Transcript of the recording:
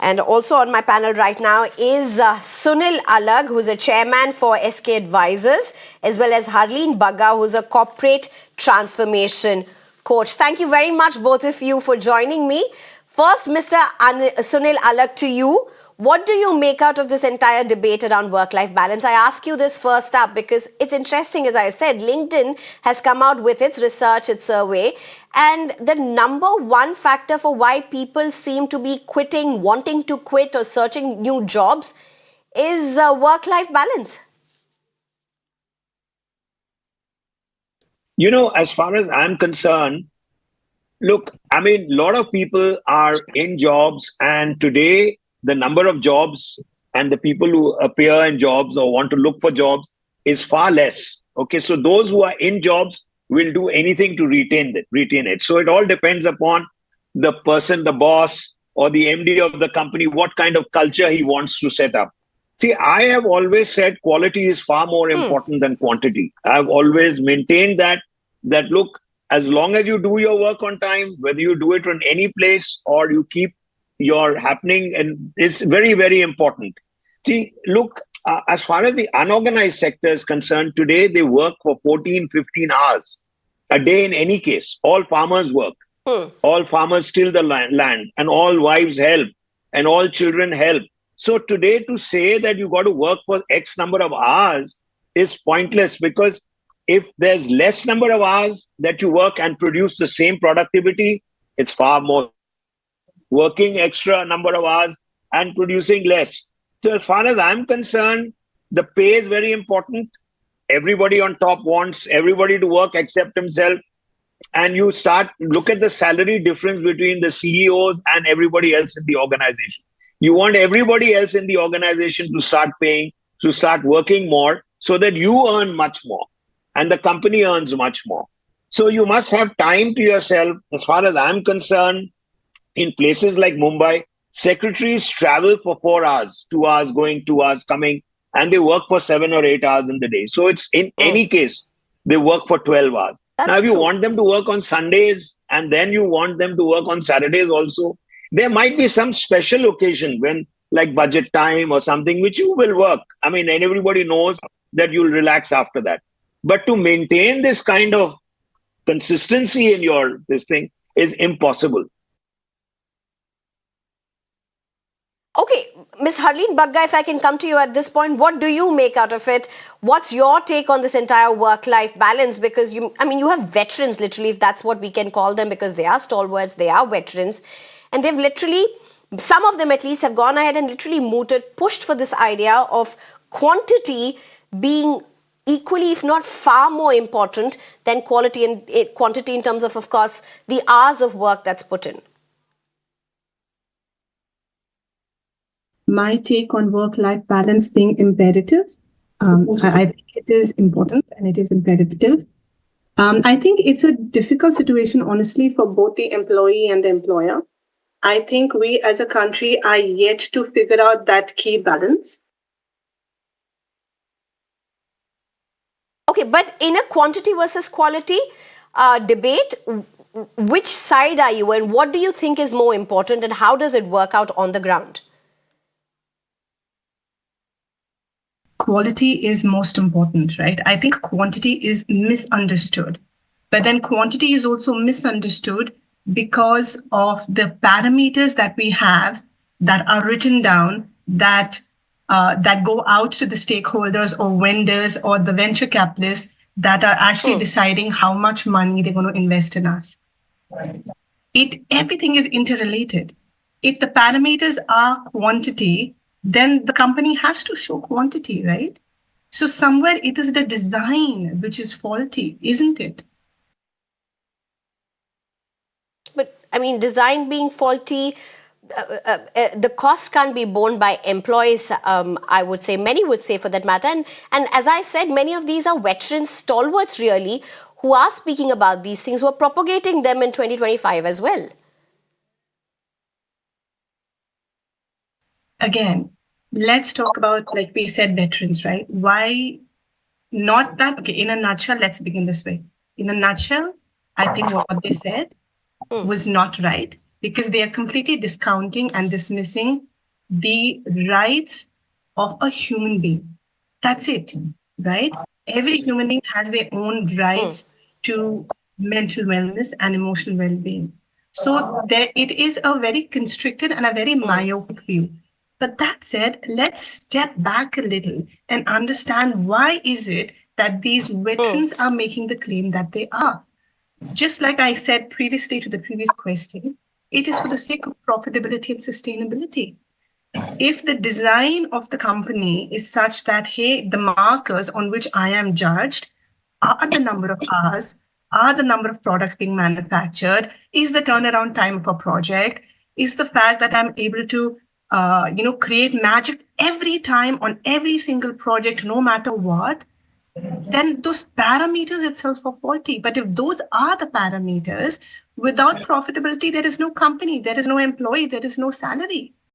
And also on my panel right now is Sunil Alagh, who's a chairman for SKA Advisors, as well as Harleen Bagga, who's a corporate transformation coach. Thank you very much, both of you, for joining me. First, Mr. Sunil Alagh, to you. What do you make out of this entire debate around work-life balance? I ask you this first up because it's interesting, as I said, LinkedIn has come out with its research, its survey, and the number one factor for why people seem to be quitting, wanting to quit or searching new jobs is work-life balance. You know, as far as I'm concerned, look, I mean, a lot of people are in jobs, and today the number of jobs and the people who appear in jobs or want to look for jobs is far less. Okay, so those who are in jobs will do anything to retain it. So it all depends upon the person, the boss or the MD of the company, what kind of culture he wants to set up. See, I have always said quality is far more important than quantity. I've always maintained that look, as long as you do your work on time, whether you do it from any place or you keep your happening, and it's very, very important. See, look, as far as the unorganized sector is concerned, today they work for 14, 15 hours a day in any case. All farmers work. All farmers till the land, and all wives help, and all children help. So today to say that you got to work for X number of hours is pointless, because if there's less number of hours that you work and produce the same productivity, it's far more working extra number of hours and producing less. So as far as I'm concerned, the pay is very important. Everybody on top wants everybody to work except himself. And you look at the salary difference between the CEOs and everybody else in the organization. You want everybody else in the organization to start paying, to start working more so that you earn much more and the company earns much more. So you must have time to yourself. As far as I'm concerned, in places like Mumbai, secretaries travel for 4 hours, 2 hours going, 2 hours coming, and they work for 7 or 8 hours in the day. So it's in any case, they work for 12 hours. Now, if you want them to work on Sundays and then you want them to work on Saturdays also, there might be some special occasion when, like budget time or something, which you will work. I mean, and everybody knows that you'll relax after that. But to maintain this kind of consistency in this thing is impossible. Okay, Ms. Harleen Bagga, if I can come to you at this point, what do you make out of it? What's your take on this entire work-life balance? Because you have veterans, literally, if that's what we can call them, because they are stalwarts, they are veterans. And they've literally, some of them at least, have gone ahead and literally pushed for this idea of quantity being equally, if not far more important than quality and quantity in terms of course, the hours of work that's put in. My take on work-life balance being imperative, I think it is important and it is imperative. I think it's a difficult situation, honestly, for both the employee and the employer. I think we as a country are yet to figure out that key balance. Okay, but in a quantity versus quality debate, which side are you and what do you think is more important and how does it work out on the ground? Quality is most important, right? I think quantity is misunderstood, but then quantity is also misunderstood because of the parameters that we have that are written down that go out to the stakeholders or vendors or the venture capitalists that are actually deciding how much money they're going to invest in us. Everything is interrelated. If the parameters are quantity, then the company has to show quantity, right? So somewhere it is the design which is faulty, isn't it? But I mean, design being faulty, the cost can't be borne by employees, I would say, many would say for that matter. And as I said, many of these are veterans, stalwarts really, who are speaking about these things, who are propagating them in 2025 as well. Again, let's talk about, like we said, veterans, right? Why not that? Okay, in a nutshell, let's begin this way. In a nutshell, I think what they said was not right because they are completely discounting and dismissing the rights of a human being. That's it, right? Every human being has their own rights to mental wellness and emotional well-being. So there, it is a very constricted and a very myopic view. But that said, let's step back a little and understand why is it that these veterans are making the claim that they are. Just like I said previously to the previous question, it is for the sake of profitability and sustainability. If the design of the company is such that, hey, the markers on which I am judged are the number of hours, are the number of products being manufactured, is the turnaround time of a project, is the fact that I'm able to create magic every time on every single project, no matter what, then those parameters itself are faulty. But if those are the parameters, without profitability, there is no company, there is no employee, there is no salary.